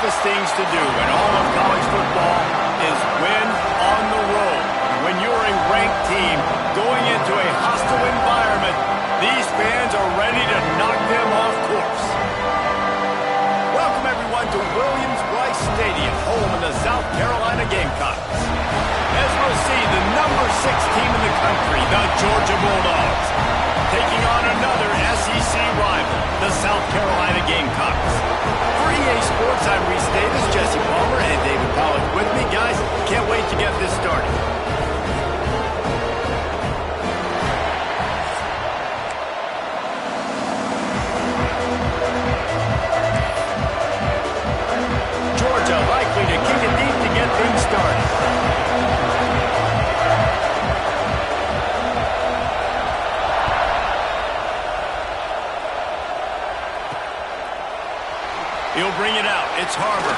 toughest things to do in all of college football is win on the road. When you're a ranked team going into a hostile environment, these fans are ready to knock them off course. Welcome, everyone, to Williams-Brice Stadium, home of the South Carolina Gamecocks. As we'll see, the number 6 team in the country, the Georgia Bulldogs, taking on another SEC rival, the South Carolina Gamecocks. For EA Sports, I'm Reese Davis, Jesse Palmer, and David Pollack with me. Guys, can't wait to get this started. Georgia likely to kick it deep to get things started. He'll bring it out. It's Harbor.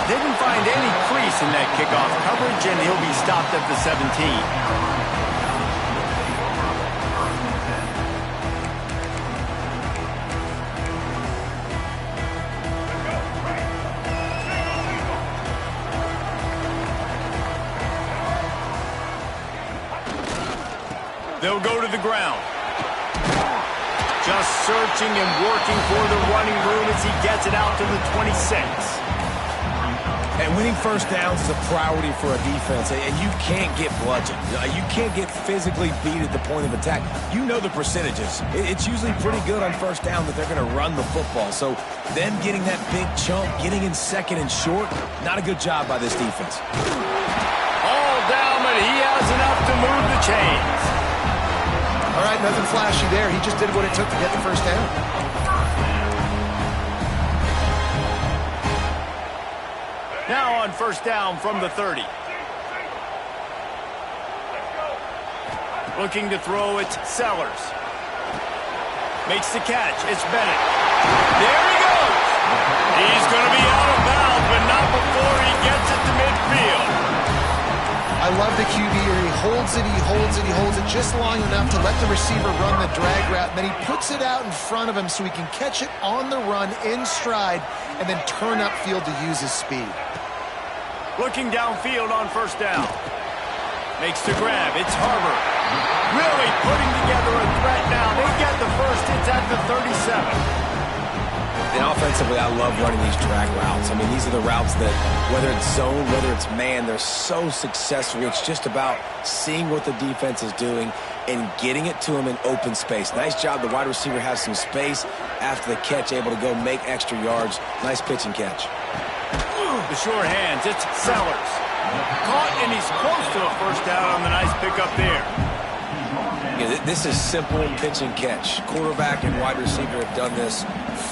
Didn't find any crease in that kickoff coverage, and he'll be stopped at the 17. They'll go to the ground. Just searching and working for the running room as he gets it out to the 26. And winning first downs is a priority for a defense, and you can't get bludgeoned. You can't get physically beat at the point of attack. You know the percentages. It's usually pretty good on first down that they're going to run the football. So them getting that big chunk, getting in second and short, not a good job by this defense. All down, but he has enough to move the chains. All right, nothing flashy there. He just did what it took to get the first down. Now on first down from the 30. Looking to throw, it's Sellers. Makes the catch, it's Bennett. There he goes! He's going to be out of bounds, but not before he gets it to midfield. I love the QB here. He holds it, he holds it, he holds it just long enough to let the receiver run the drag route. And then he puts it out in front of him so he can catch it on the run in stride and then turn upfield to use his speed. Looking downfield on first down. Makes the grab. It's Harbor. Really putting together a threat now. They get the first. It's at the 37. And offensively, I love running these drag routes. I mean, these are the routes that, whether it's zone, whether it's man, they're so successful. It's just about seeing what the defense is doing and getting it to him in open space. Nice job. The wide receiver has some space after the catch, able to go make extra yards. Nice pitch and catch. The short hands, it's Sellers. Caught, and he's close to a first down on the nice pickup there. Yeah, this is simple pitch and catch. Quarterback and wide receiver have done this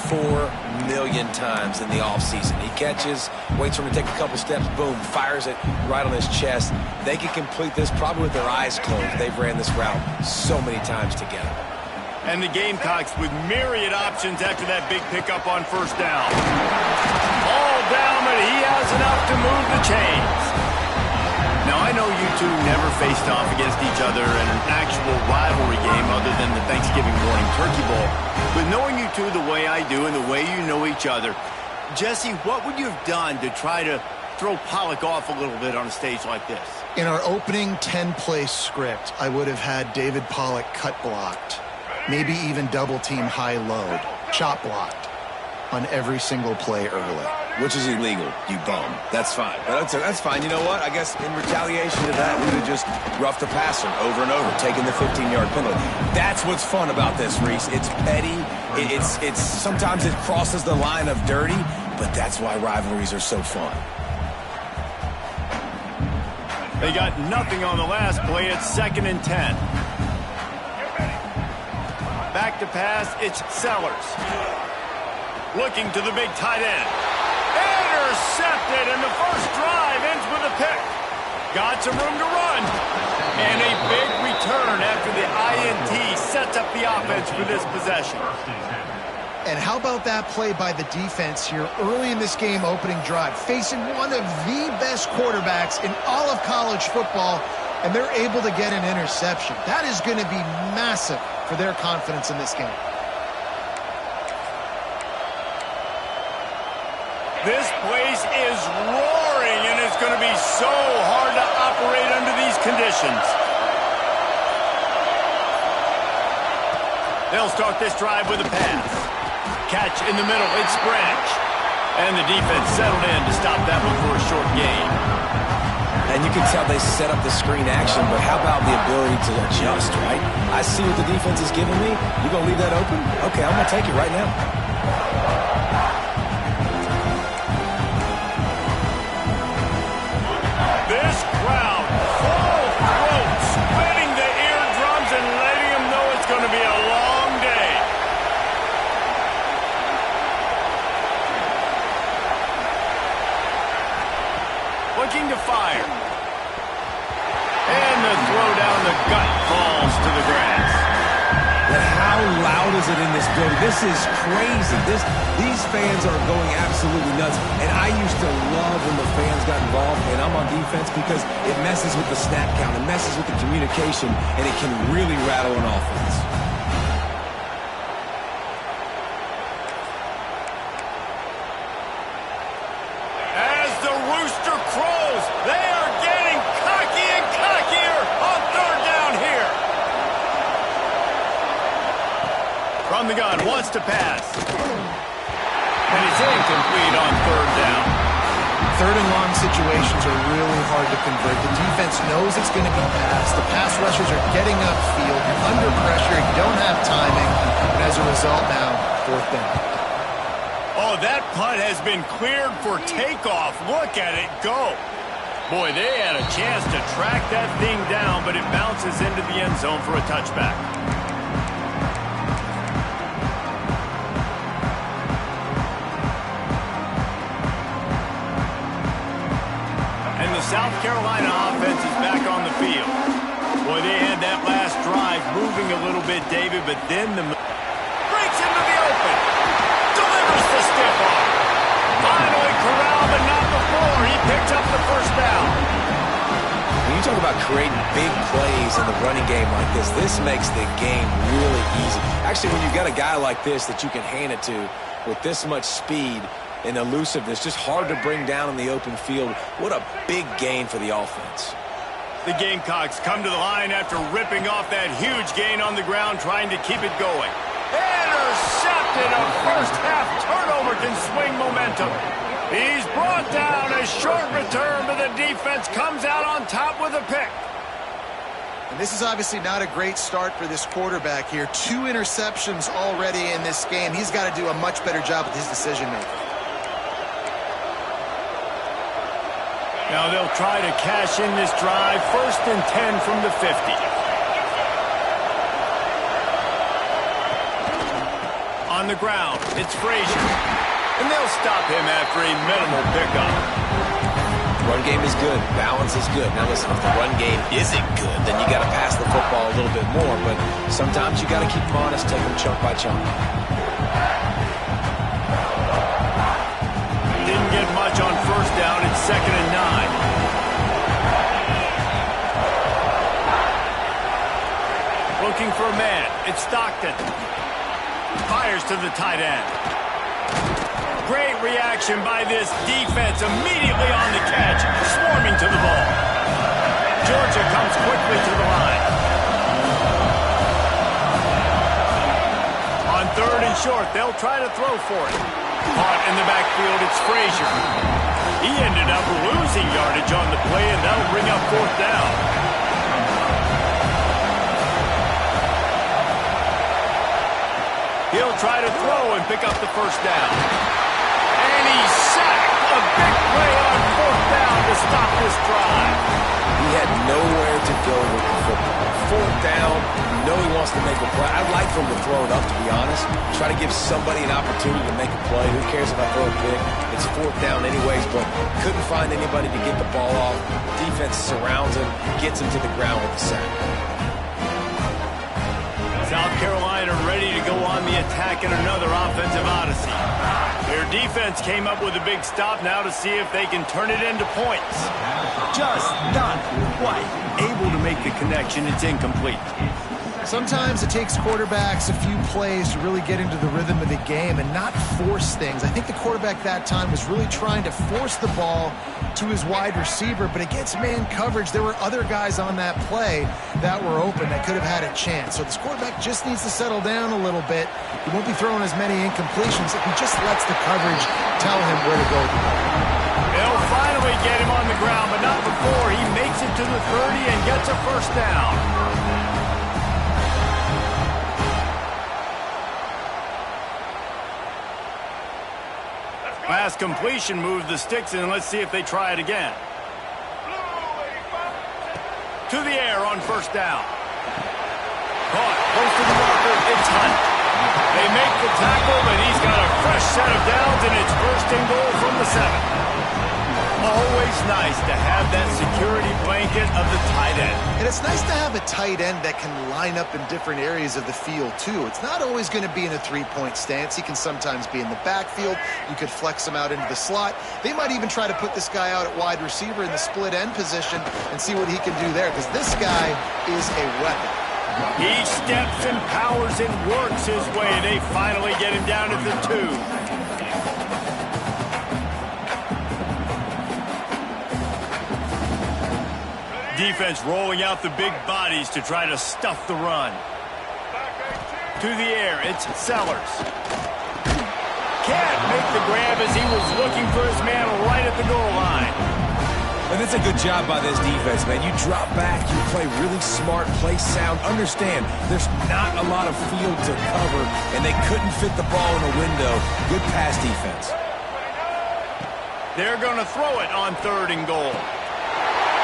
4 million times in the offseason. He catches, waits for him to take a couple steps, boom, fires it right on his chest. They can complete this probably with their eyes closed. They've ran this route so many times together. And the Gamecocks with myriad options after that big pickup on first down. All down, but he has enough to move the chains. Now, I know you two never faced off against each other in an actual rivalry game other than the Thanksgiving morning Turkey Bowl. But knowing you two the way I do and the way you know each other, Jesse, what would you have done to try to throw Pollack off a little bit on a stage like this? In our opening 10-play script, I would have had David Pollack cut blocked, maybe even double team high load, chop blocked on every single play early. Which is illegal, you bum. That's fine. But that's fine. You know what? I guess in retaliation to that, we would have just roughed the passer over and over, taking the 15-yard penalty. That's what's fun about this, Reese. It's petty. It's sometimes it crosses the line of dirty, but that's why rivalries are so fun. They got nothing on the last play. It's 2nd and 10. Back to pass, it's Sellers. Looking to the big tight end. Intercepted, and the first drive ends with a pick. Got some room to run. And a big return after the INT sets up the offense for this possession. And how about that play by the defense here early in this game opening drive, facing one of the best quarterbacks in all of college football, and they're able to get an interception. That is going to be massive for their confidence in this game. This place is roaring, and it's going to be so hard to operate under these conditions. They'll start this drive with a pass. Catch in the middle, it's Branch. And the defense settled in to stop that one for a short gain. And you can tell they set up the screen action, but how about the ability to adjust, right? I see what the defense is giving me. You going to leave that open? Okay, I'm going to take it right now. This crowd, full throat, splitting the eardrums and letting them know it's going to be a long day. Looking to fire. And the throw down the gut falls to the grass. But how loud is it in this building? This is crazy. These fans are going absolutely nuts. And I used to love when the fans got involved, and I'm on defense, because it messes with the snap count, it messes with the communication, and it can really rattle an offense. As the rooster crows, they are getting cocky and cockier on third down here. From the gun, wants to pass. And it's incomplete on third down. Third and long situations are really hard to convert. The defense knows it's going to be passed. The pass rushers are getting upfield. You're under pressure. You don't have timing. And as a result now, fourth down. Oh, that punt has been cleared for takeoff. Look at it go. Boy, they had a chance to track that thing down, but it bounces into the end zone for a touchback. And the South Carolina offense is back on the field. Boy, they had that last drive moving a little bit, David, but then the breaks into the open. Delivers the stiff arm. Finally corralled, but not before. He picked up the first down. When you talk about creating big plays in the running game like this makes the game really easy. Actually, when you've got a guy like this that you can hand it to with this much speed and elusiveness, just hard to bring down in the open field, what a big gain for the offense. The Gamecocks come to the line after ripping off that huge gain on the ground, trying to keep it going. Intercepted. A first-half turnover can swing momentum. He's brought down. A short return, but the defense comes out on top with a pick. And this is obviously not a great start for this quarterback here. 2 interceptions already in this game. He's got to do a much better job with his decision-making. Now they'll try to cash in this drive. 1st and 10 from the 50. On the ground, it's Frazier. And they'll stop him after a minimal pickup. Run game is good. Balance is good. Now listen, if the run game isn't good, then you got to pass the football a little bit more. But sometimes you got to keep them honest, take them chunk by chunk. Didn't get much on 1st down. It's 2nd and 9. Looking for a man. It's Stockton. Fires to the tight end. Great reaction by this defense. Immediately on the catch. Swarming to the ball. Georgia comes quickly to the line. On 3rd and short, they'll try to throw for it. Caught in the backfield, it's Frazier. He ended up losing yardage on the play, and that'll bring up 4th down. He'll try to throw and pick up the 1st down. And he's sacked. A big play on 4th down to stop this drive. He had nowhere to go with the football. 4th down, you know he wants to make a play. I'd like for him to throw it up, to be honest. Try to give somebody an opportunity to make a play. Who cares if I throw a pick? It's 4th down anyways, but couldn't find anybody to get the ball off. Defense surrounds him, gets him to the ground with the sack. South Carolina ready to go on the attack in another offensive odyssey. Their defense came up with a big stop now to see if they can turn it into points. Just not quite able to make the connection. It's incomplete. Sometimes it takes quarterbacks a few plays to really get into the rhythm of the game and not force things. I think the quarterback that time was really trying to force the ball to his wide receiver, but against man coverage, there were other guys on that play that were open that could have had a chance. So this quarterback just needs to settle down a little bit. He won't be throwing as many incompletions if he just lets the coverage tell him where to go. They'll finally get him on the ground, but not before he makes it to the 30 and gets a first down. Pass completion moves the sticks in. Let's see if they try it again. To the air on first down. Caught close to the marker. It's Hunt. They make the tackle, but he's got a fresh set of downs, and it's first and goal from the 7. Always nice to have that security blanket of the tight end. And it's nice to have a tight end that can line up in different areas of the field, too. It's not always going to be in a three-point stance. He can sometimes be in the backfield. You could flex him out into the slot. They might even try to put this guy out at wide receiver in the split end position and see what he can do there, because this guy is a weapon. He steps and powers and works his way. They finally get him down at the 2. Defense rolling out the big bodies to try to stuff the run. To the air, it's Sellers. Can't make the grab as he was looking for his man right at the goal line. And it's a good job by this defense, man. You drop back, you play really smart, play sound. Understand, there's not a lot of field to cover, and they couldn't fit the ball in a window. Good pass defense. They're going to throw it on 3rd and goal.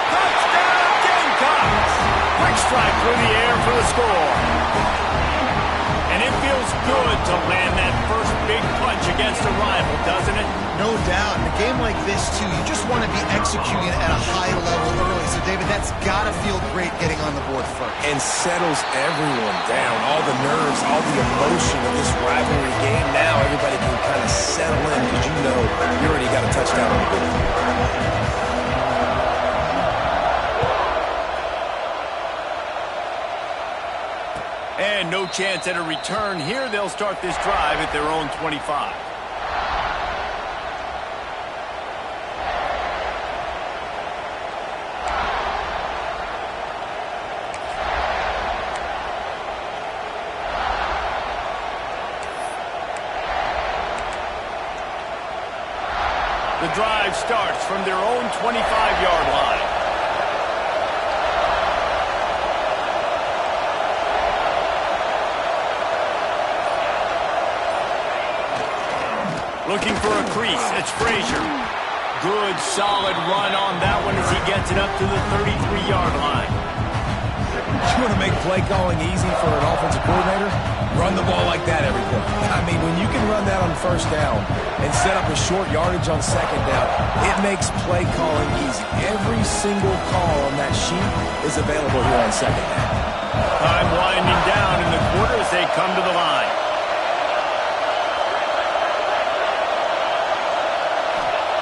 Touchdown! Quick strike through the air for the score. And it feels good to land that first big punch against a rival, doesn't it? No doubt. In a game like this, too, you just want to be executing at a high level early. So, David, that's got to feel great getting on the board first. And settles everyone down. All the nerves, all the emotion of this rivalry game. Now everybody can kind of settle in because you know you already got a touchdown on the board. And no chance at a return here. They'll start this drive at their own 25. The drive starts from their own 25-yard line. Looking for a crease. It's Frazier. Good, solid run on that one as he gets it up to the 33-yard line. You want to make play calling easy for an offensive coordinator? Run the ball like that every play. I mean, when you can run that on first down and set up a short yardage on second down, it makes play calling easy. Every single call on that sheet is available here on second down. Time winding down in the quarter as they come to the line.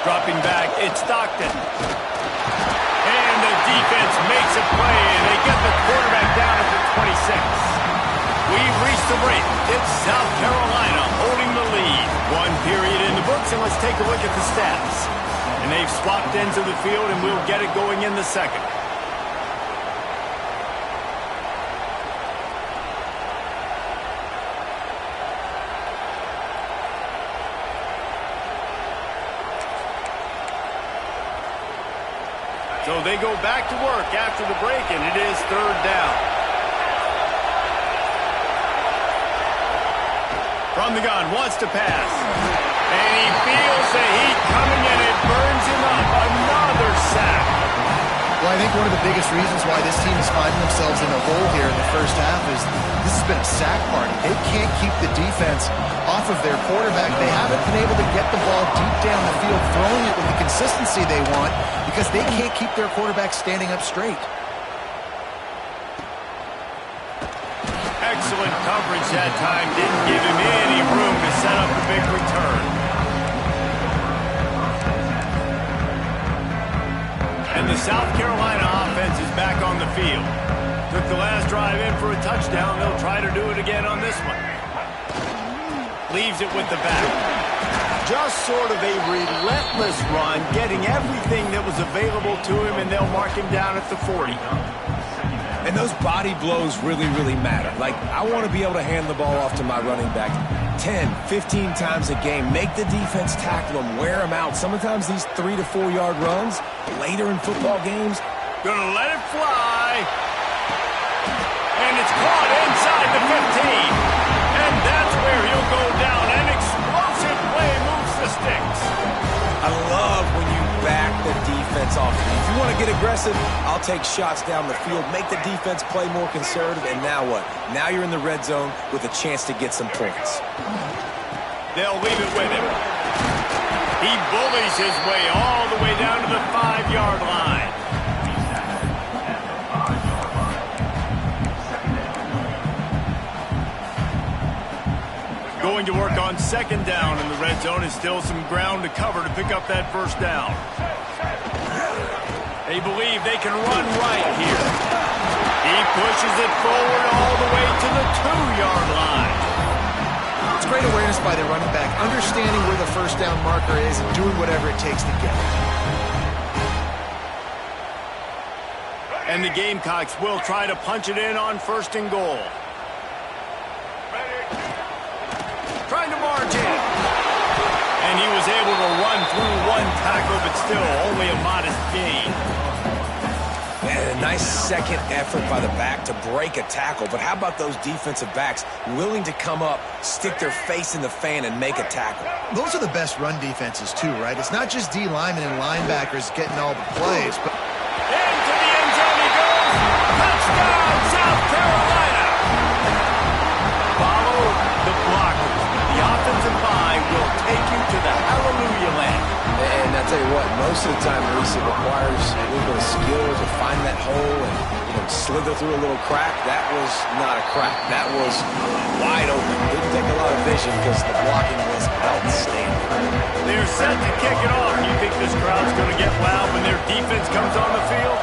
Dropping back, it's Stockton. And the defense makes a play, and they get the quarterback down at the 26. We've reached the break. It's South Carolina holding the lead. 1 period in the books, and let's take a look at the stats. And they've swapped ends of the field, and we'll get it going in the second. So they go back to work after the break, and it is 3rd down. From the gun, wants to pass. And he feels the heat coming, and it burns him up. Another sack. Well, I think one of the biggest reasons why this team is finding themselves in a hole here in the first half is this has been a sack party. They can't keep the defense off of their quarterback. They haven't been able to get the ball deep down the field, throwing it with the consistency they want because they can't keep their quarterback standing up straight. Excellent coverage that time. Didn't give him any room to set up the big return. And the South Carolina offense is back on the field. To Took the last drive in for a touchdown. They'll try to do it again on this one. Leaves it with the back. Just sort of a relentless run, getting everything that was available to him, and they'll mark him down at the 40. And those body blows really, really matter. Like, I want to be able to hand the ball off to my running back 10, 15 times a game. Make the defense tackle them, wear them out. Sometimes these 3 to 4 yard runs later in football games. Gonna let it fly. And it's caught inside the 15. And that's where he'll go down. An explosive play moves the sticks. I love when you back the defense off. If you want to get aggressive, I'll take shots down the field, make the defense play more conservative, and now what? Now you're in the red zone with a chance to get some points. They'll leave it with him. He bullies his way all the way down to the 5-yard line. Going to work on second down in the red zone, and still some ground to cover to pick up that first down. They believe they can run right here. He pushes it forward all the way to the 2-yard line. It's great awareness by the running back, understanding where the first down marker is and doing whatever it takes to get it. And the Gamecocks will try to punch it in on first and goal. Trying to march in. And he was able to run through one tackle, but still only a modest gain. And a nice second effort by the back to break a tackle. But how about those defensive backs willing to come up, stick their face in the fan, and make a tackle? Those are the best run defenses, too, right? It's not just D linemen and linebackers getting all the plays, but... Into the end zone he goes. Touchdown, South Carolina. Follow the blockers. The offensive line will take you to the hallelujah land. And I tell you what, most of the time, Reese, it requires a little bit of skill to find that hole and slither through a little crack. That was not a crack. That was wide open. Didn't take a lot of vision because the blocking was outstanding. They're set to kick it off. You think this crowd's going to get loud when their defense comes on the field?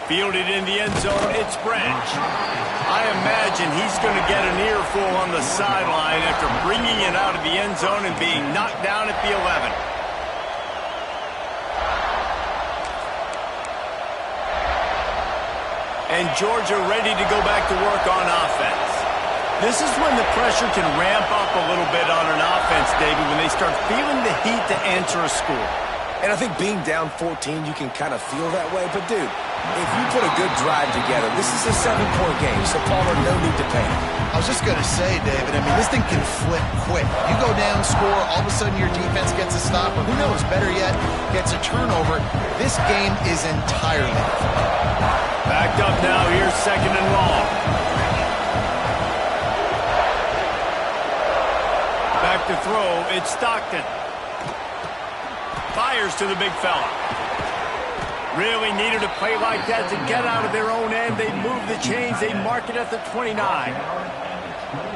Fielded in the end zone, it's Branch. I imagine he's going to get an earful on the sideline after bringing it out of the end zone and being knocked down at the 11. And Georgia ready to go back to work on offense. This is when the pressure can ramp up a little bit on an offense, David, when they start feeling the heat to answer a score. And I think being down 14, you can kind of feel that way. But, dude, if you put a good drive together, this is a 7-point game, so Palmer, no need to panic. I was just going to say, David, I mean, this thing can flip quick. You go down, score, all of a sudden your defense gets a stop, or who knows, better yet, gets a turnover. This game is entirely different. Backed up now, here's second and long. Back to throw, it's Stockton. Fires to the big fella. Really needed a play like that to get out of their own end. They move the chains. They mark it at the 29.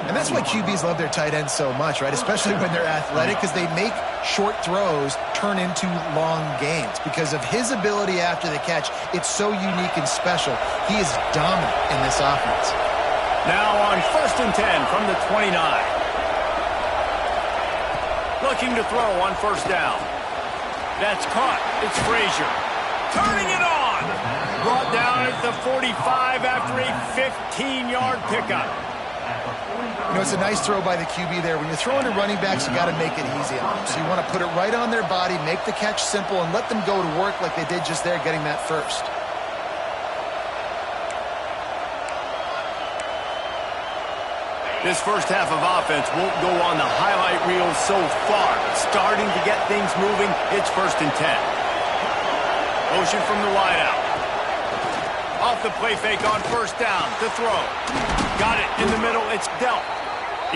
And that's why QBs love their tight ends so much, right? Especially when they're athletic, because they make short throws turn into long gains. Because of his ability after the catch, it's so unique and special. He is dominant in this offense. Now on first and 10 from the 29. Looking to throw on first down. That's caught. It's Frazier. Turning it on. Brought down at the 45 after a 15-yard pickup. You know, it's a nice throw by the QB there. When you're throwing to running backs, you got to make it easy on them. So you want to put it right on their body, make the catch simple, and let them go to work like they did just there, getting that first. This first half of offense won't go on the highlight reel so far. Starting to get things moving, it's first and 10. Motion from the wideout. Off the play fake on first down to throw. Got it in the middle, it's Delp.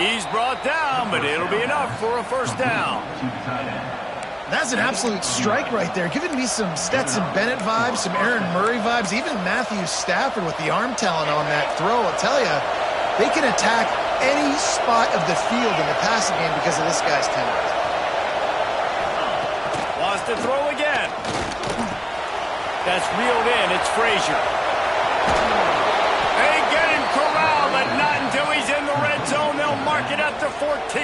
He's brought down, but it'll be enough for a first down. That's an absolute strike right there, giving me some Stetson Bennett vibes, some Aaron Murray vibes, even Matthew Stafford with the arm talent on that throw. I'll tell you, they can attack any spot of the field in the passing game because of this guy's talent. Lost the throw That's reeled in. It's Frazier. They get him corralled, but not until he's in the red zone. They'll mark it at the 14.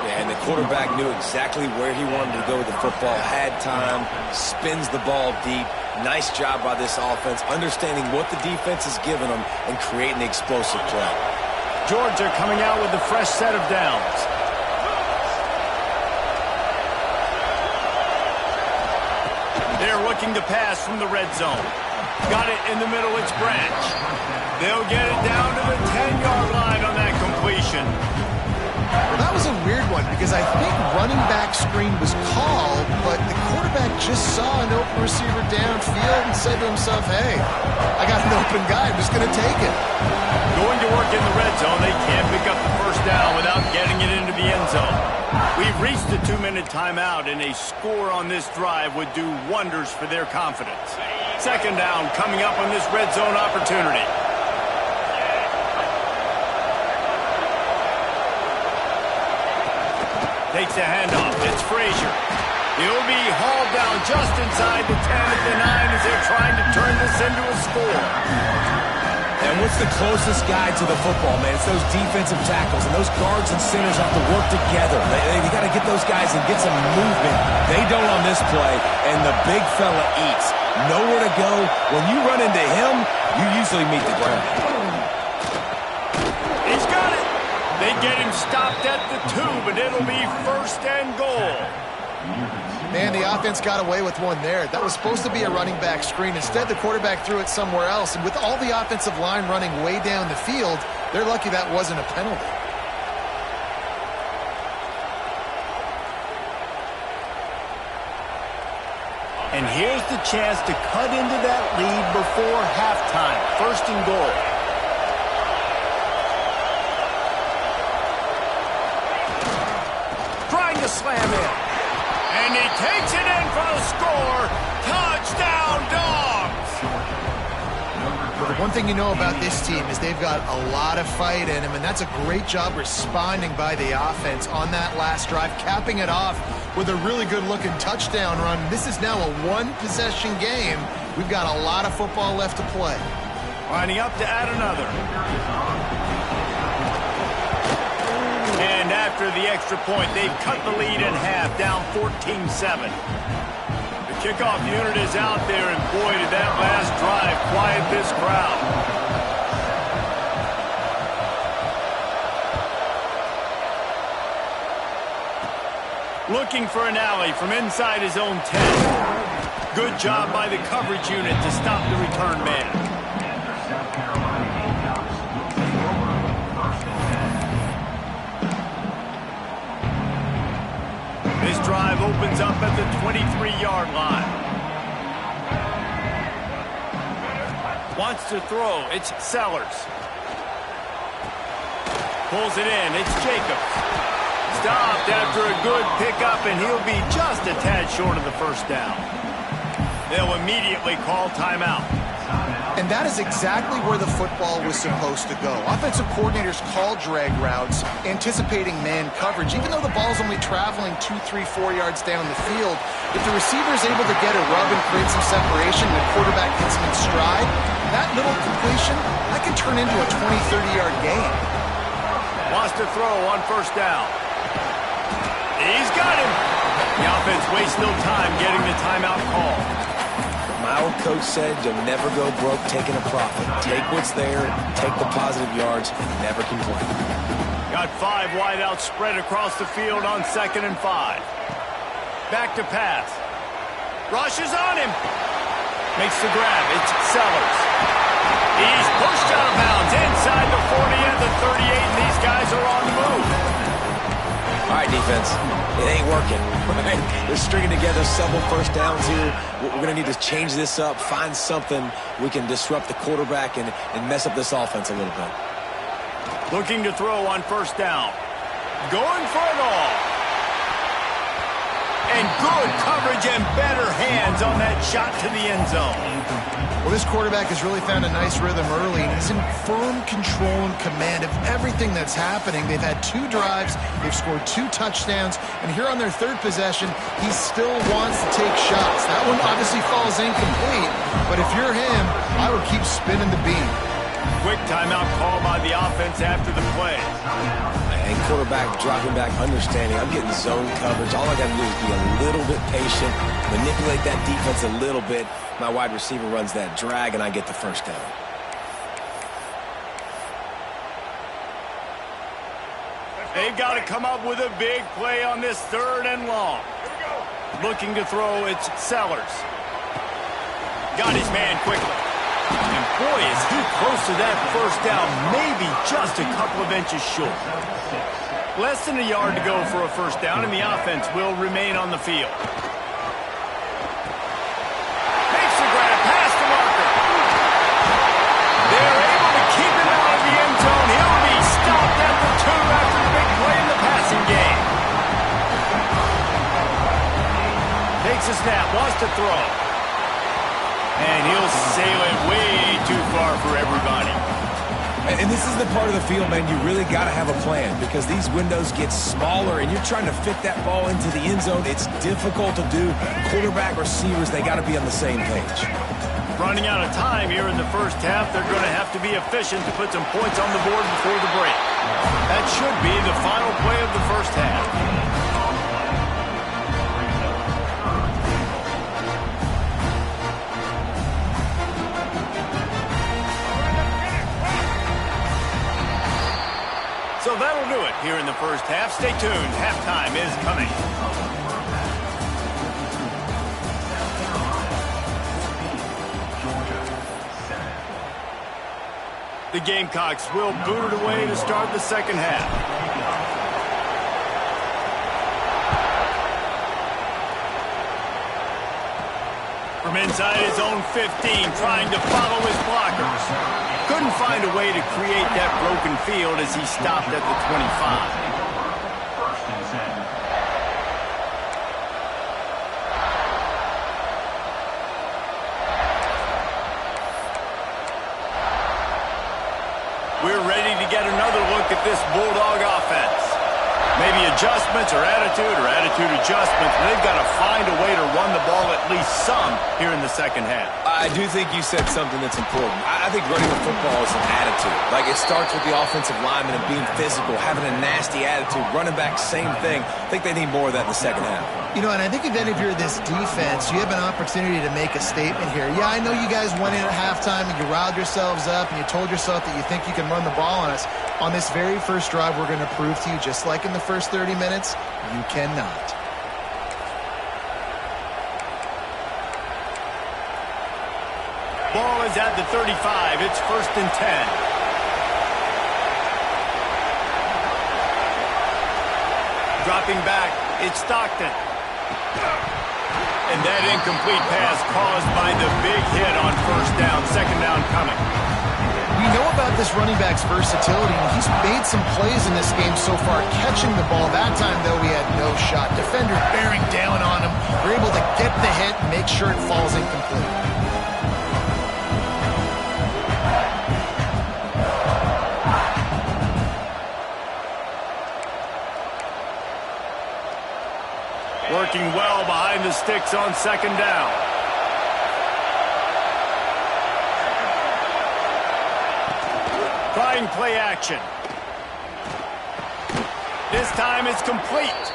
Yeah, and the quarterback knew exactly where he wanted to go with the football, had time, spins the ball deep. Nice job by this offense, understanding what the defense is giving them and creating the explosive play. Georgia coming out with a fresh set of downs. They're looking to pass from the red zone. Got it in the middle, it's Branch. They'll get it down to the 10-yard line on that completion. Well, that was a weird one because I think running back screen was called, but the quarterback just saw an open receiver downfield and said to himself, hey, I got an open guy, I'm just going to take it. Going to work in the red zone, they can't pick up the first down without getting it into the end zone. We've reached the 2-minute timeout, and a score on this drive would do wonders for their confidence. Second down coming up on this red zone opportunity. Takes a handoff. It's Frazier. He'll be hauled down just inside the 10 at the 9 as they're trying to turn this into a score. And what's the closest guy to the football, man? It's those defensive tackles, and those guards and centers have to work together. They got to get those guys and get some movement. They don't on this play, and the big fella eats. Nowhere to go. When you run into him, you usually meet the ground. He's got it. They get him stopped at the 2, but it'll be first and goal. Man, the offense got away with one there. That was supposed to be a running back screen. Instead, the quarterback threw it somewhere else. And with all the offensive line running way down the field, they're lucky that wasn't a penalty. And here's the chance to cut into that lead before halftime. First and goal. Trying to slam in. And he takes it in for the score. Touchdown, Dogs! Well, the one thing you know about this team is they've got a lot of fight in them, and that's a great job responding by the offense on that last drive, capping it off with a really good-looking touchdown run. This is now a one-possession game. We've got a lot of football left to play. Lining up to add another. And after the extra point, they've cut the lead in half, down 14-7. The kickoff unit is out there, and boy, did that last drive quiet this crowd. Looking for an alley from inside his own 10. Good job by the coverage unit to stop the return man. This drive opens up at the 23-yard line. Wants to throw. It's Sellers. Pulls it in. It's Jacobs. Stopped after a good pickup, and he'll be just a tad short of the first down. They'll immediately call timeout. And that is exactly where the football was supposed to go. Offensive coordinators call drag routes, anticipating man coverage. Even though the ball's only traveling 2, 3, 4 yards down the field, if the receiver is able to get a rub and create some separation and the quarterback hits him in stride, that little completion, that can turn into a 20, 30-yard gain. Wants to throw on first down. He's got him. The offense wastes no time getting the timeout call. My old coach said you'll never go broke taking a profit. Take what's there, take the positive yards, never complain. Got 5 wideouts spread across the field on 2nd and 5. Back to pass. Rushes on him. Makes the grab. It's Sellers. He's pushed out of bounds inside the 40 and the 38, and these guys are on the move. All right, defense, it ain't working. Right? They're stringing together several first downs here. We're going to need to change this up, find something we can disrupt the quarterback and mess up this offense a little bit. Looking to throw on first down. Going for it all. And good coverage and better hands on that shot to the end zone. Well, this quarterback has really found a nice rhythm early, and he's in firm control and command of everything that's happening. They've had 2 drives, they've scored 2 touchdowns, and here on their 3rd possession, he still wants to take shots. That one obviously falls incomplete, but if you're him, I would keep spinning the beam. Quick timeout call by the offense after the play. And quarterback dropping back, understanding I'm getting zone coverage. All I got to do is be a little bit patient, manipulate that defense a little bit. My wide receiver runs that drag, and I get the first down. They've got to come up with a big play on this 3rd and long. Looking to throw, it's Sellers. Got his man quickly. And boy, is he close to that first down, maybe just a couple of inches short. Less than a yard to go for a first down, and the offense will remain on the field. Makes the grab past the marker. They're able to keep him out of the end zone. He'll be stopped at the 2 after the big play in the passing game. Takes a snap, wants to throw. And he'll sail it way too far for everybody. And this is the part of the field, man, you really got to have a plan because these windows get smaller and you're trying to fit that ball into the end zone. It's difficult to do. Quarterback, receivers, they got to be on the same page. Running out of time here in the first half, they're going to have to be efficient to put some points on the board before the break. That should be the final play of the first half. So that'll do it here in the first half. Stay tuned. Halftime is coming. The Gamecocks will boot it away to start the second half. From inside his own 15, trying to follow his blockers. Couldn't find a way to create that broken field as he stopped at the 25. We're ready to get another look at this Bulldog offense. Maybe adjustments or attitude adjustments. They've got to find a way to run the ball at least some here in the second half. I do think you said something that's important. I think running the football is an attitude. Like, it starts with the offensive lineman and being physical, having a nasty attitude. Running back, same thing. I think they need more of that in the second half. You know, and I think then if you're this defense, you have an opportunity to make a statement here. Yeah, I know you guys went in at halftime and you riled yourselves up and you told yourself that you think you can run the ball on us. On this very first drive, we're going to prove to you, just like in the first 30 minutes, you cannot. Ball is at the 35. It's 1st and 10. Dropping back, it's Stockton. And that incomplete pass caused by the big hit on first down. Second down coming. We know about this running back's versatility, and he's made some plays in this game so far, catching the ball. That time, though, he had no shot. Defender bearing down on him. We're able to get the hit and make sure it falls incomplete. Working well behind the sticks on second down. Trying play action. This time it's complete.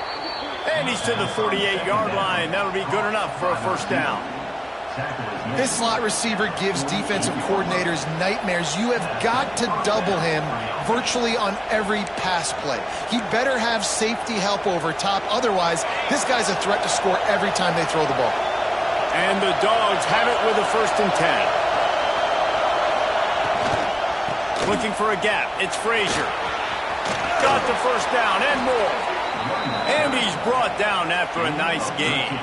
And he's to the 48-yard line. That'll be good enough for a first down. This slot receiver gives defensive coordinators nightmares. You have got to double him virtually on every pass play. He better have safety help over top. Otherwise, this guy's a threat to score every time they throw the ball. And the Dogs have it with a 1st and 10. Looking for a gap. It's Frazier. Got the first down and more. And he's brought down after a nice gain.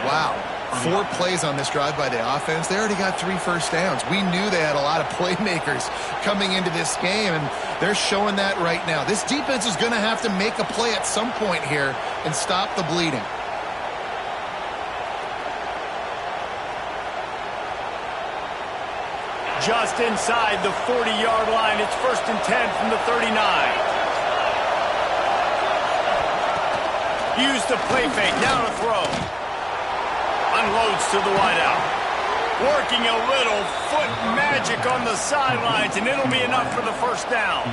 Wow. 4 plays on this drive by the offense. They already got 3 first downs. We knew they had a lot of playmakers coming into this game, and they're showing that right now. This defense is going to have to make a play at some point here and stop the bleeding. Just inside the 40-yard line. It's 1st and 10 from the 39. Use the play fake. Now to throw. Unloads to the wideout. Working a little foot magic on the sidelines, and it'll be enough for the first down.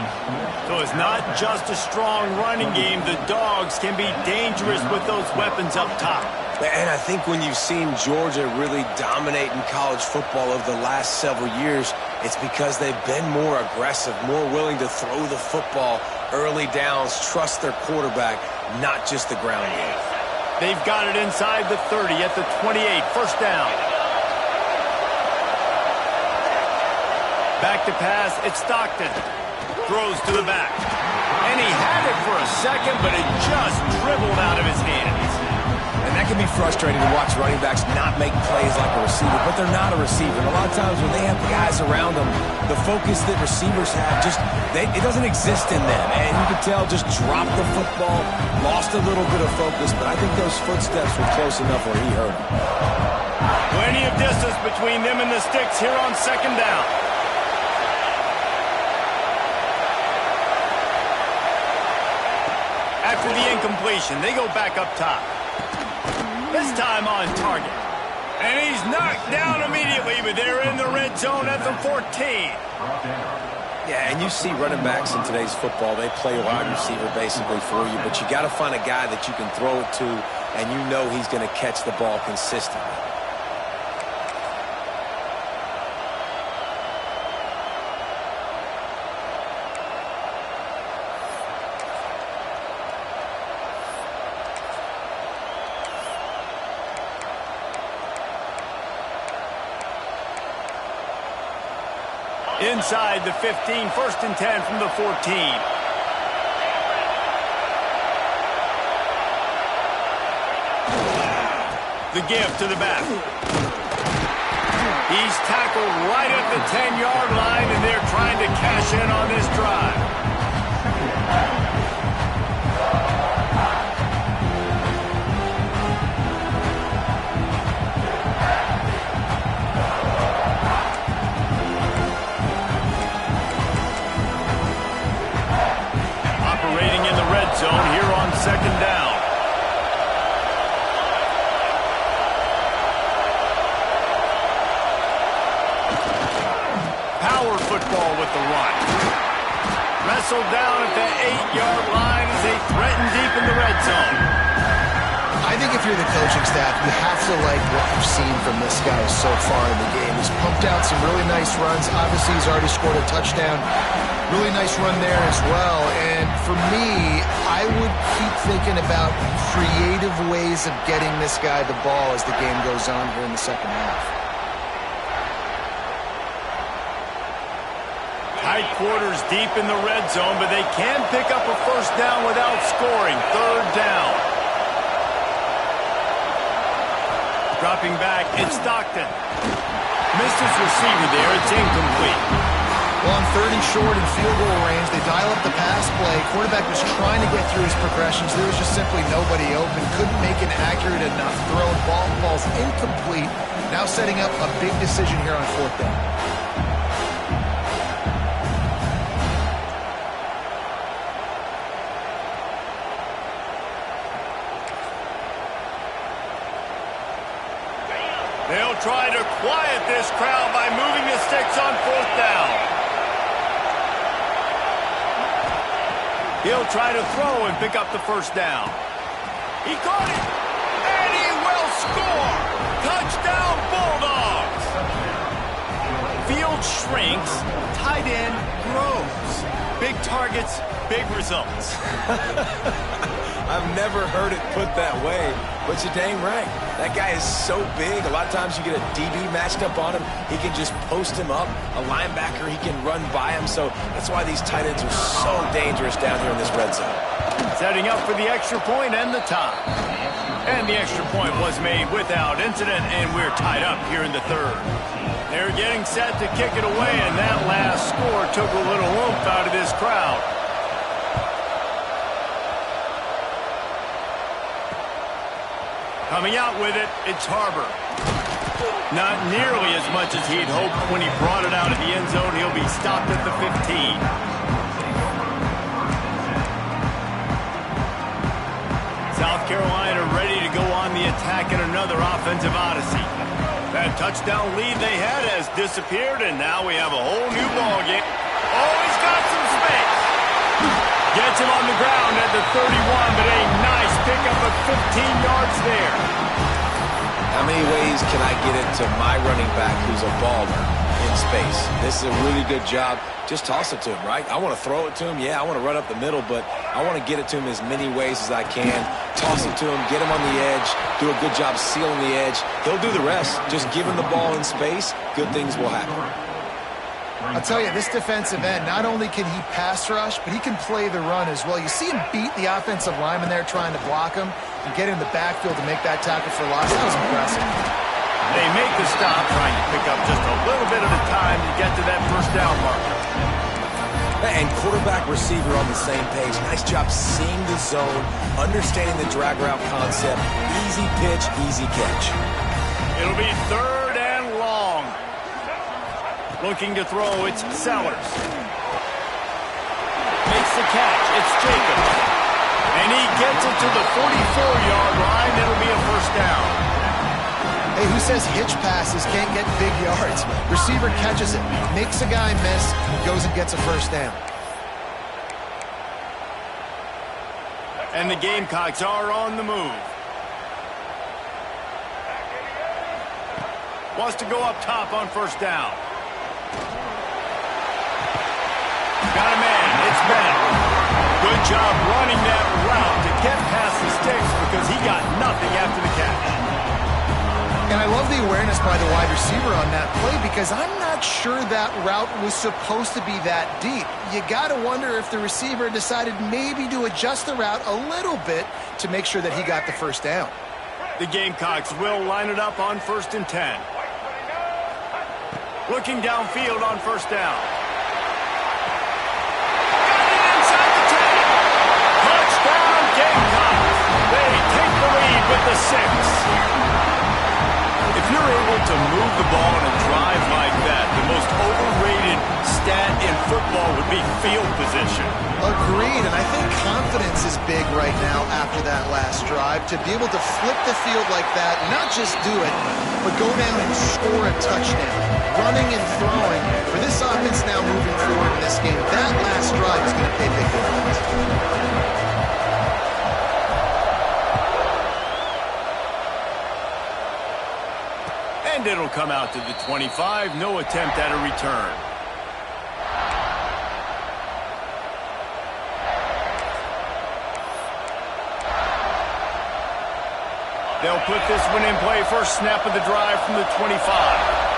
So it's not just a strong running game. The Dogs can be dangerous with those weapons up top. And I think when you've seen Georgia really dominate in college football over the last several years, it's because they've been more aggressive, more willing to throw the football early downs, trust their quarterback, not just the ground game. They've got it inside the 30 at the 28, 1st down. Back to pass, it's Stockton. Throws to the back. And he had it for a second, but it just dribbled out of his hands. And that can be frustrating to watch running backs not make plays like a receiver, but they're not a receiver. And a lot of times when they have guys around them, the focus that receivers have, it doesn't exist in them. And you can tell, just dropped the football, lost a little bit of focus, but I think those footsteps were close enough where he heard them. Plenty of distance between them and the sticks here on 2nd down. After the incompletion, they go back up top. This time on target. And he's knocked down immediately, but they're in the red zone at the 14. Yeah, and you see running backs in today's football, they play wide receiver basically for you, but you got to find a guy that you can throw it to, and you know he's going to catch the ball consistently. Inside the 15, 1st and 10 from the 14. The give to the back. He's tackled right at the 10-yard line, and they're trying to cash in on this drive. Zone here on 2nd down. Power football with the run. Wrestled down at the 8-yard line as they threaten deep in the red zone. I think if you're the coaching staff, you have to like what you've seen from this guy so far in the game. He's pumped out some really nice runs. Obviously, he's already scored a touchdown. Really nice run there as well. And for me, I would keep thinking about creative ways of getting this guy the ball as the game goes on here in the 2nd half. Tight quarters deep in the red zone, but they can pick up a 1st down without scoring. 3rd down. Dropping back, it's Stockton. Misses receiver there, it's incomplete. Well, on 3rd and short and field goal range, they dial up the pass play. Quarterback was trying to get through his progressions. There was just simply nobody open. Couldn't make an accurate enough throw. Ball's incomplete. Now setting up a big decision here on 4th down. They'll try to quiet this crowd by moving the sticks on 4th down. He'll try to throw and pick up the 1st down. He caught it, and he will score! Touchdown, Bulldogs! Field shrinks, tight end grows. Big targets, big results. I've never heard it put that way, but you're dang right. That guy is so big. A lot of times you get a DB matched up on him. He can just post him up. A linebacker, he can run by him. So that's why these tight ends are so dangerous down here in this red zone. Setting up for the extra point and the tie. And the extra point was made without incident, and we're tied up here in the third. They're getting set to kick it away, and that last score took a little oomph out of this crowd. Coming out with it, it's Harbor. Not nearly as much as he'd hoped when he brought it out of the end zone. He'll be stopped at the 15. South Carolina ready to go on the attack in another offensive odyssey. That touchdown lead they had has disappeared, and now we have a whole new ball game. Oh, he's got some space. Gets him on the ground at the 31, but a nice pickup of 15 yards there. How many ways can I get it to my running back who's a baller in space? This is a really good job. Just toss it to him, right? I want to throw it to him. Yeah, I want to run up the middle, but I want to get it to him as many ways as I can. Toss it to him, get him on the edge, do a good job sealing the edge. He'll do the rest. Just give him the ball in space. Good things will happen. I'll tell you, this defensive end, not only can he pass rush, but he can play the run as well. You see him beat the offensive lineman there trying to block him and get in the backfield to make that tackle for loss. That was impressive. They make the stop, trying to pick up just a little bit at a time to get to that first down marker. And quarterback receiver on the same page. Nice job seeing the zone, understanding the drag route concept. Easy pitch, easy catch. It'll be third and long. Looking to throw, it's Sellers. Makes the catch, it's Jacobs. And he gets it to the 44-yard line. It'll be a first down. Hey, who says hitch passes can't get big yards? Receiver catches it, makes a guy miss, goes and gets a first down. And the Gamecocks are on the move. Wants to go up top on first down. Got a man, it's Ben. Good job running that route to get past the sticks because he got nothing after the catch. And I love the awareness by the wide receiver on that play because I'm not sure that route was supposed to be that deep. You got to wonder if the receiver decided maybe to adjust the route a little bit to make sure that he got the first down. The Gamecocks will line it up on 1st and 10. Looking downfield on first down. Got it inside the 10. Touchdown Gamecocks. They take the lead with the 6. If you're able to move the ball in a drive like that, the most overrated stat in football would be field position. Agreed, and I think confidence is big right now after that last drive. To be able to flip the field like that, not just do it, but go down and score a touchdown. Running and throwing. For this offense now moving forward in this game, that last drive is going to pay big dividends. And it'll come out to the 25. No attempt at a return. They'll put this one in play. First snap of the drive from the 25.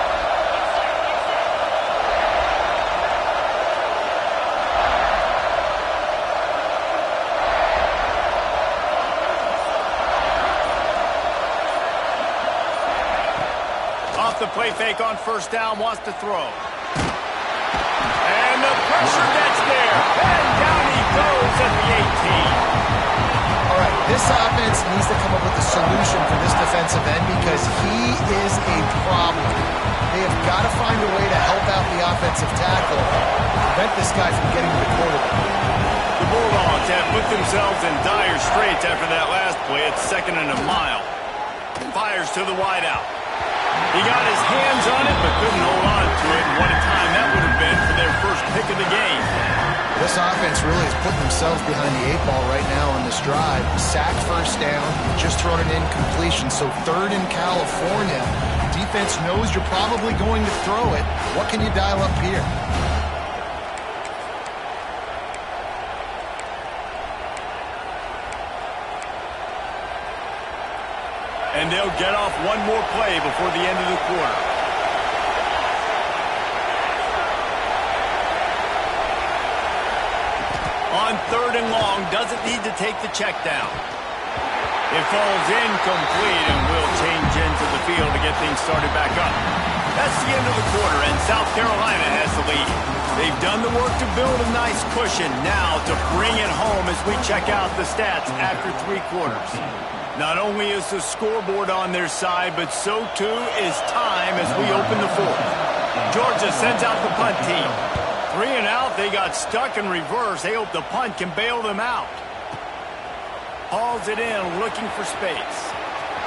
The play fake on first down, wants to throw. And the pressure gets there. And down he goes at the 18. All right, this offense needs to come up with a solution for this defensive end because he is a problem. They have got to find a way to help out the offensive tackle, prevent this guy from getting to the quarterback. The Bulldogs have put themselves in dire straits after that last play. It's 2nd and a mile. Fires to the wideout. He got his hands on it, but couldn't hold on to it. And what a time that would have been for their first pick of the game. This offense really is putting themselves behind the 8 ball right now on this drive. Sack first down, just thrown an incompletion. So 3rd in California. Defense knows you're probably going to throw it. What can you dial up here? And they'll get off one more play before the end of the quarter. On 3rd and long, doesn't need to take the check down. It falls incomplete, and will change into the field to get things started back up. That's the end of the quarter, and South Carolina has the lead. They've done the work to build a nice cushion. Now to bring it home as we check out the stats after 3 quarters. Not only is the scoreboard on their side, but so too is time as we open the 4th. Georgia sends out the punt team. 3 and out, they got stuck in reverse. They hope the punt can bail them out. Hauls it in, looking for space.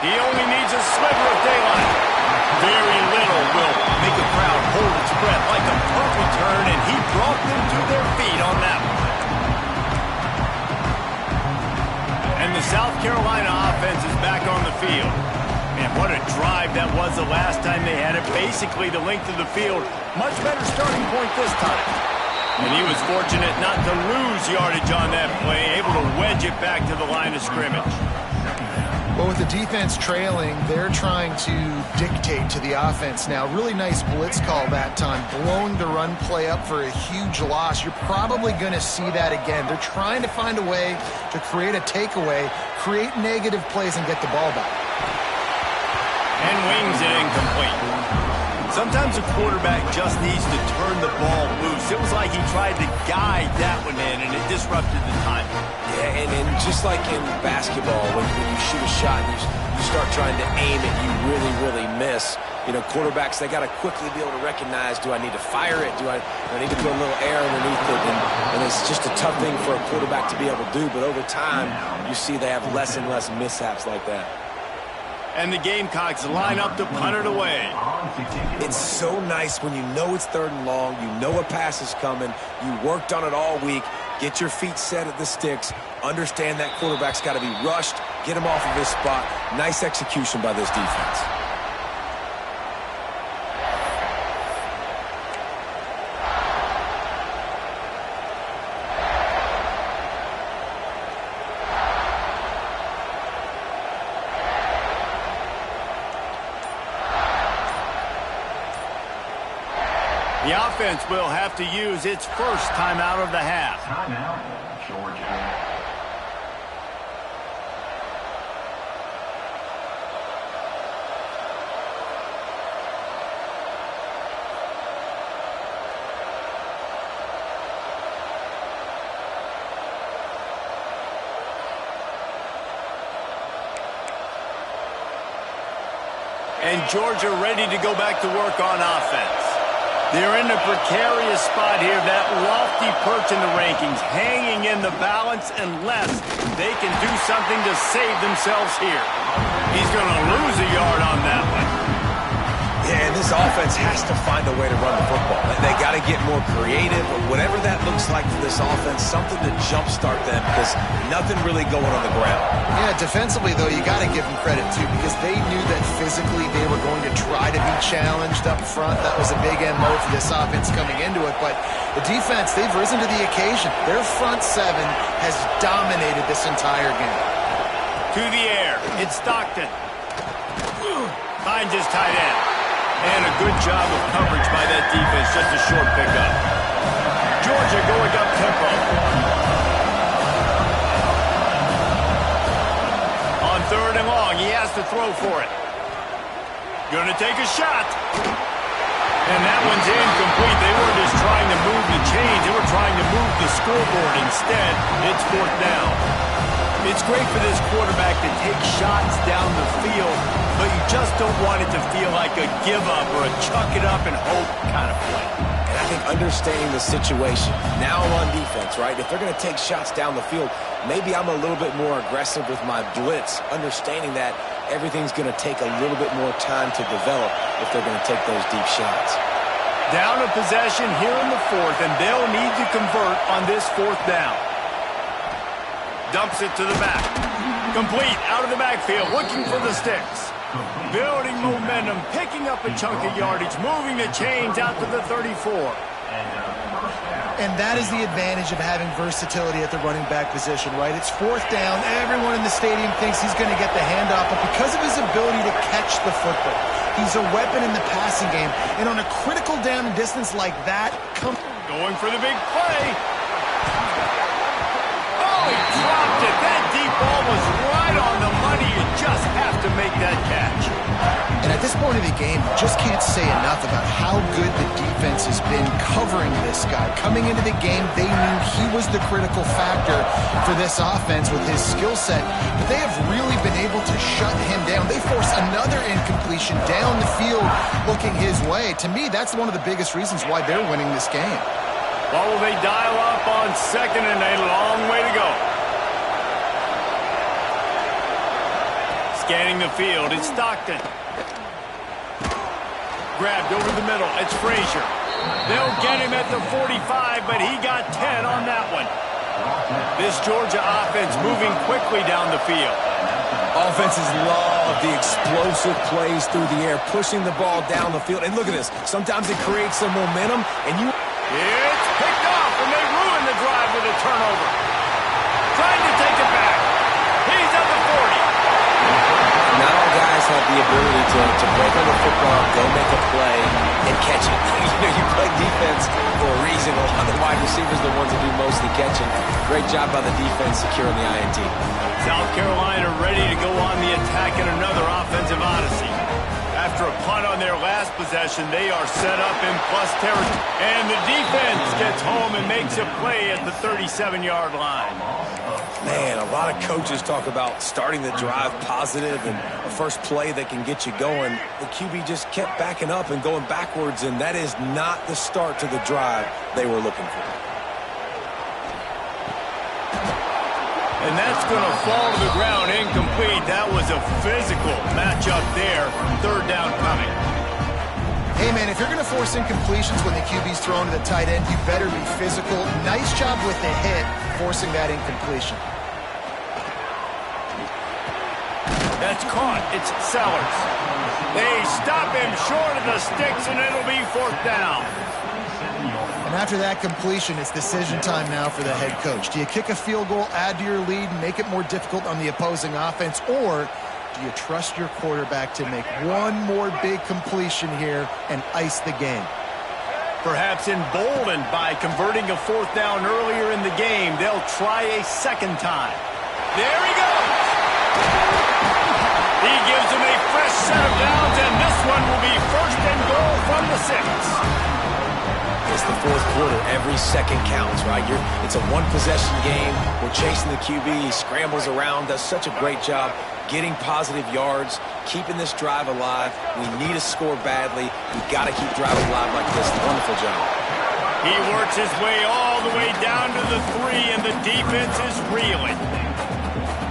He only needs a sliver of daylight. Very little will make a crowd hold its breath like a punt return, and he brought them to their feet on that one. And the South Carolina offense is back on the field. Man, what a drive that was the last time they had it. Basically the length of the field. Much better starting point this time. And he was fortunate not to lose yardage on that play, able to wedge it back to the line of scrimmage. Well, with the defense trailing, they're trying to dictate to the offense now. Really nice blitz call that time, blowing the run play up for a huge loss. You're probably going to see that again. They're trying to find a way to create a takeaway, create negative plays, and get the ball back. And wings it incomplete. Sometimes a quarterback just needs to turn the ball loose. It was like he tried to guide that one in, and it disrupted the timing. Yeah, and just like in basketball, when you shoot a shot and you start trying to aim it, you really miss. You know, quarterbacks, they got to quickly be able to recognize, do I need to fire it? Do I need to put a little air underneath it? And it's just a tough thing for a quarterback to be able to do. But over time, you see they have less and less mishaps like that. And the Gamecocks line up to punt it away. It's so nice when you know it's 3rd and long, you know a pass is coming, you worked on it all week, get your feet set at the sticks, understand that quarterback's got to be rushed, get him off of his spot. Nice execution by this defense. The offense will have to use its first timeout of the half. Timeout, Georgia. And Georgia ready to go back to work on offense. They're in a precarious spot here, that lofty perch in the rankings, hanging in the balance unless they can do something to save themselves here. He's going to lose a yard on that one. Yeah, and this offense has to find a way to run the football. They got to get more creative, or whatever that looks like for this offense, something to jumpstart them, because nothing really going on the ground. Yeah, defensively, though, you got to give them credit, too, because they knew that physically they were going to try to be challenged up front. That was a big MO for this offense coming into it. But the defense, they've risen to the occasion. Their front 7 has dominated this entire game. To the air, it's Stockton. Finds his tight end. And a good job of coverage by that defense, just a short pickup. Georgia going up tempo. On 3rd and long, he has to throw for it. Going to take a shot. And that one's incomplete. They weren't just trying to move the chains. They were trying to move the scoreboard. Instead, it's 4th down. It's great for this quarterback to take shots down the field, but you just don't want it to feel like a give-up or a chuck-it-up and hope kind of play. And I think understanding the situation, now I'm on defense, right? If they're going to take shots down the field, maybe I'm a little bit more aggressive with my blitz, understanding that everything's going to take a little bit more time to develop if they're going to take those deep shots. Down a possession here in the 4th, and they'll need to convert on this 4th down. Dumps it to the back. Complete out of the backfield, looking for the sticks. Building momentum, picking up a chunk of yardage, moving the chains out to the 34. And that is the advantage of having versatility at the running back position, right? It's 4th down. Everyone in the stadium thinks he's going to get the handoff, but because of his ability to catch the football, he's a weapon in the passing game. And on a critical down and distance like that, going for the big play. He dropped it. That deep ball was right on the money. just have to make that catch. And at this point of the game, you just can't say enough about how good the defense has been covering this guy. Coming into the game, they knew he was the critical factor for this offense with his skill set. But they have really been able to shut him down. They force another incompletion down the field looking his way. To me, that's one of the biggest reasons why they're winning this game. Well, will they dial up on second and a long way to go? Scanning the field, it's Stockton. Grabbed over the middle, it's Frazier. They'll get him at the 45, but he got 10 on that one. This Georgia offense moving quickly down the field. Offenses love the explosive plays through the air, pushing the ball down the field. And look at this. Sometimes it creates some momentum, and you... It's picked off, and they ruin the drive with a turnover. Trying to take it back. He's at the 40. Not all guys have the ability to break on the football, go make a play, and catch it. You play defense for a reason. A lot of the wide receivers are the ones that do most of the catching. Great job by the defense securing the INT. South Carolina ready to go on the attack in another offensive odyssey. After a punt on their last possession, they are set up in plus territory. And the defense gets home and makes a play at the 37-yard line. Man, a lot of coaches talk about starting the drive positive and a first play that can get you going. The QB just kept backing up and going backwards, and that is not the start to the drive they were looking for. And that's going to fall to the ground incomplete. That was a physical matchup there. Third down coming. Hey, man, if you're going to force incompletions when the QB's thrown to the tight end, you better be physical. Nice job with the hit, forcing that incompletion. That's caught. It's Sellers. They stop him short of the sticks, and it'll be fourth down. And after that completion, it's decision time now for the head coach. Do you kick a field goal, add to your lead, and make it more difficult on the opposing offense, or do you trust your quarterback to make one more big completion here and ice the game? Perhaps emboldened by converting a fourth down earlier in the game, they'll try a second time. There he goes. He gives him a fresh set of downs, and this one will be first and goal from the 6. It's the fourth quarter. Every second counts, right? It's a one-possession game. We're chasing the QB. He scrambles around, does such a great job getting positive yards, keeping this drive alive. We need to score badly. We've got to keep driving alive like this. Wonderful job. He works his way all the way down to the 3, and the defense is reeling.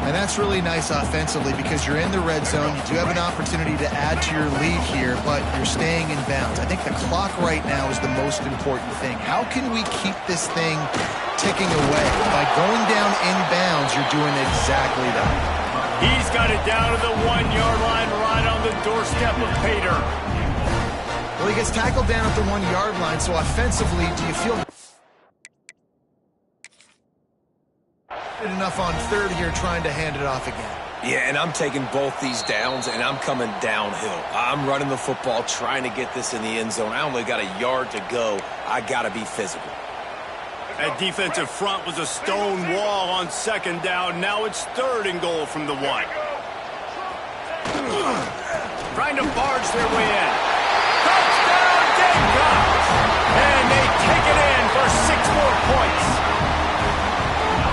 And that's really nice offensively because you're in the red zone. You do have an opportunity to add to your lead here, but you're staying in bounds. I think the clock right now is the most important thing. How can we keep this thing ticking away? By going down in bounds, you're doing exactly that. He's got it down to the 1-yard line right on the doorstep of Pater. Well, he gets tackled down at the 1-yard line, so offensively, do you feel enough on third here trying to hand it off again? Yeah, and I'm taking both these downs, and I'm coming downhill. I'm running the football, trying to get this in the end zone. I only got a yard to go. I got to be physical. That defensive front was a stone wall on second down. Now it's third and goal from the 1. Trying to barge their way in. Touchdown, Gamecocks! And they take it in for 6 more points.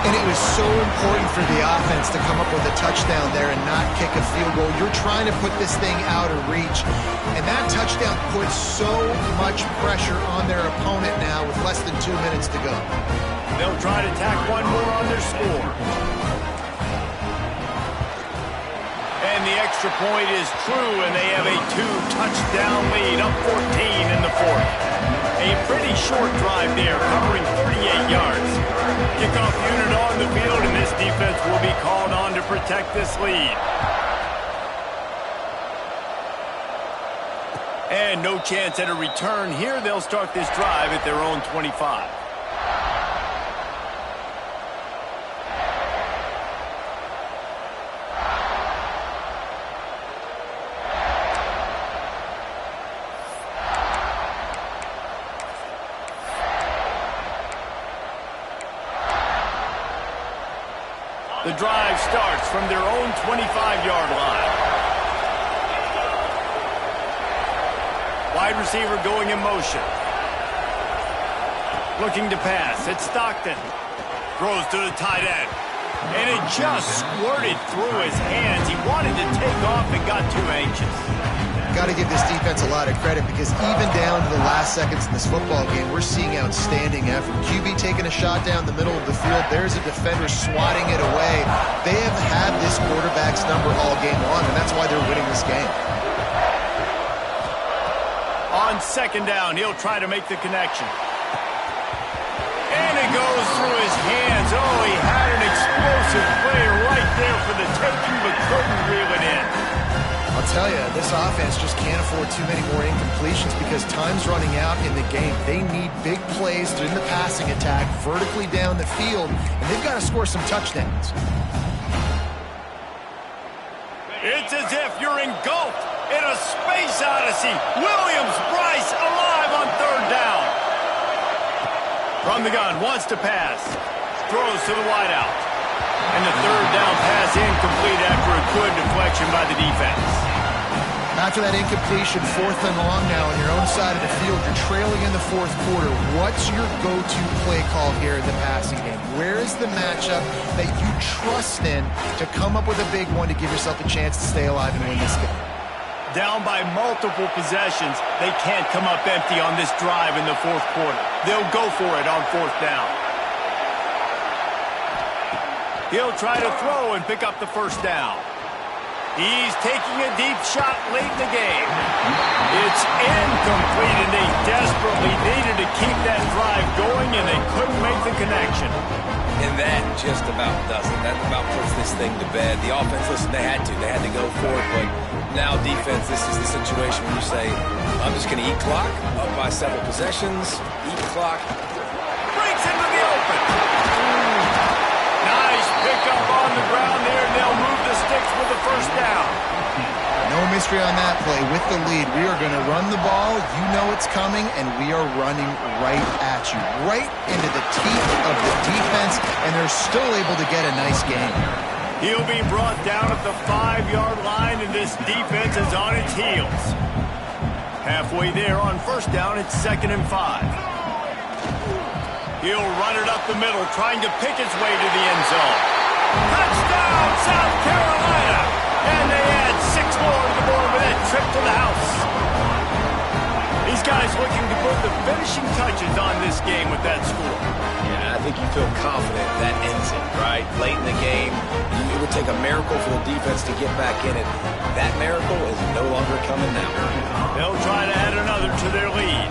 And it was so important for the offense to come up with a touchdown there and not kick a field goal. You're trying to put this thing out of reach. And that touchdown puts so much pressure on their opponent now with less than 2 minutes to go. They'll try to tack one more on their score. And the extra point is true, and they have a 2-touchdown lead, up 14 in the 4th. A pretty short drive there, covering 38 yards. Kickoff unit on the field, and this defense will be called on to protect this lead. And no chance at a return here. They'll start this drive at their own 25. The drive starts from their own 25-yard line. Wide receiver going in motion. Looking to pass. It's Stockton. Throws to the tight end. And it just squirted through his hands. He wanted to take off and got too anxious. Got to give this defense a lot of credit because even down to the last seconds in this football game, we're seeing outstanding effort. QB taking a shot down the middle of the field. There's a defender swatting it away. They have had this quarterback's number all game long, and that's why they're winning this game. On second down, he'll try to make the connection. And it goes through his hands. Oh, he had an explosive play right there for the taking, but couldn't reel it in. I'll tell you, this offense just can't afford too many more incompletions because time's running out in the game. They need big plays in the passing attack, vertically down the field, and they've got to score some touchdowns. It's as if you're engulfed in a space odyssey. Williams-Brice alive on third down. From the gun, wants to pass. Throws to the wideout. And the third down pass incomplete after a good deflection by the defense. After that incompletion, 4th and long now on your own side of the field, you're trailing in the 4th quarter. What's your go-to play call here in the passing game? Where is the matchup that you trust in to come up with a big one to give yourself a chance to stay alive and win this game? Down by multiple possessions, they can't come up empty on this drive in the 4th quarter. They'll go for it on 4th down. He'll try to throw and pick up the first down. He's taking a deep shot late in the game. It's incomplete, and they desperately needed to keep that drive going, and they couldn't make the connection. And that just about does it. That about puts this thing to bed. The offense, listen, they had to go for it, but now defense, this is the situation where you say, I'm just going to eat clock, up by several possessions, eat clock. Breaks into the open. Nice pickup on the ground there, and they'll move the sticks with the first down. No mystery on that play. With the lead, we are going to run the ball. You know it's coming, and we are running right at you, right into the teeth of the defense, and they're still able to get a nice game. He'll be brought down at the 5-yard line, and this defense is on its heels. Halfway there on first down, it's 2nd and 5. He'll run it up the middle, trying to pick his way to the end zone. Touchdown, South Carolina! And they add 6 more to the board with that trip to the house. These guys looking to put the finishing touches on this game with that score. Yeah, I think you feel confident that ends it, right? Late in the game, it would take a miracle for the defense to get back in it. That miracle is no longer coming now. They'll try to add another to their lead.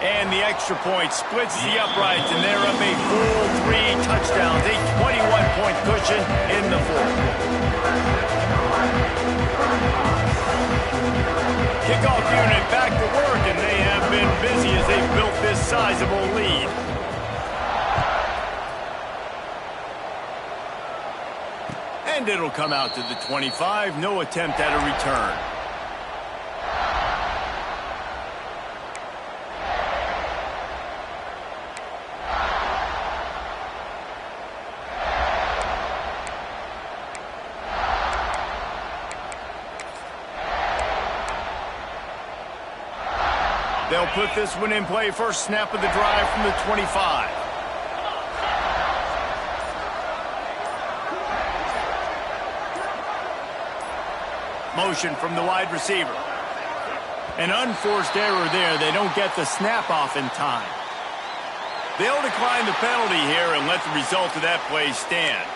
And the extra point splits the uprights, and they're up a full 3 touchdowns, a 21-point cushion in the 4th. Kickoff unit back to work, and they have been busy as they've built this sizable lead. And it'll come out to the 25. No attempt at a return. They'll put this one in play. First snap of the drive from the 25. Motion from the wide receiver. An unforced error there. They don't get the snap off in time. They'll decline the penalty here and let the result of that play stand.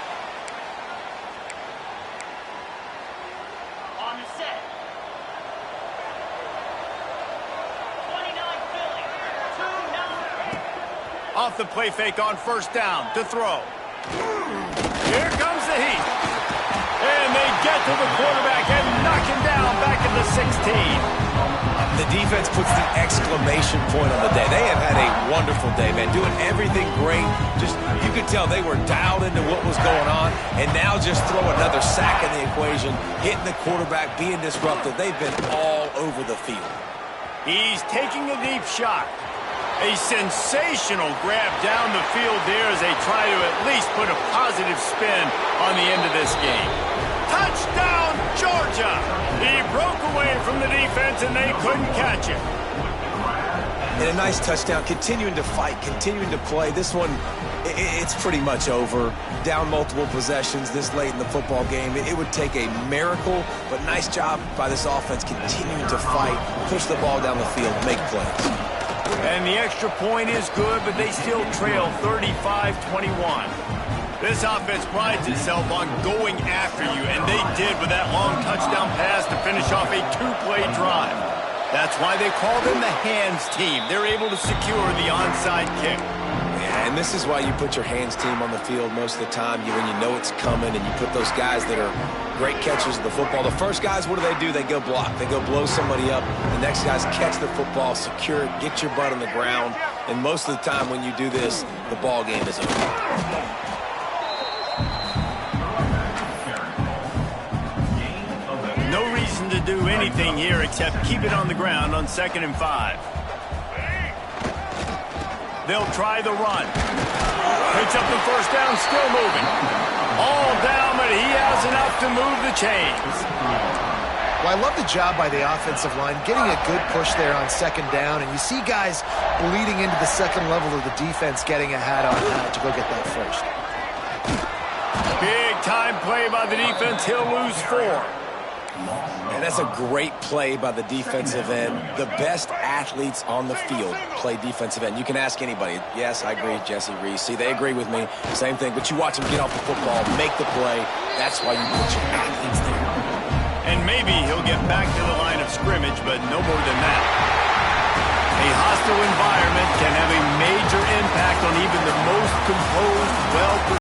Off the play fake on first down to throw. Here comes the heat. And they get to the quarterback and knock him down back at the 16. The defense puts the exclamation point on the day. They have had a wonderful day, man, doing everything great. Just, you could tell they were dialed into what was going on, and now just throw another sack in the equation, hitting the quarterback, being disruptive. They've been all over the field. He's taking a deep shot. A sensational grab down the field there as they try to at least put a positive spin on the end of this game. Touchdown, Georgia! He broke away from the defense and they couldn't catch him. And a nice touchdown, continuing to fight, continuing to play. This one, it's pretty much over. Down multiple possessions this late in the football game. It would take a miracle, but nice job by this offense continuing to fight, push the ball down the field, make plays. And the extra point is good, but they still trail 35-21. This offense prides itself on going after you, and they did with that long touchdown pass to finish off a two-play drive. That's why they call them the hands team. They're able to secure the onside kick. Yeah, and this is why you put your hands team on the field most of the time when you know it's coming, and you put those guys that are great catchers of the football. The first guys, what do? They go block. They go blow somebody up. The next guys catch the football, secure it, get your butt on the ground. And most of the time when you do this, the ball game is over. No reason to do anything here except keep it on the ground on 2nd and 5. They'll try the run. Picks up the first down, still moving. All down, but he has enough to move the chains. Well, I love the job by the offensive line, getting a good push there on 2nd down, and you see guys bleeding into the second level of the defense getting a hat on hat to go get that first. Big time play by the defense. He'll lose 4. And that's a great play by the defensive end. The best athletes on the field play defensive end. You can ask anybody. Yes, I agree, Jesse Reese. See, they agree with me. Same thing. But you watch them get off the football, make the play. That's why you put your athletes there. And maybe he'll get back to the line of scrimmage, but no more than that. A hostile environment can have a major impact on even the most composed, well-prepared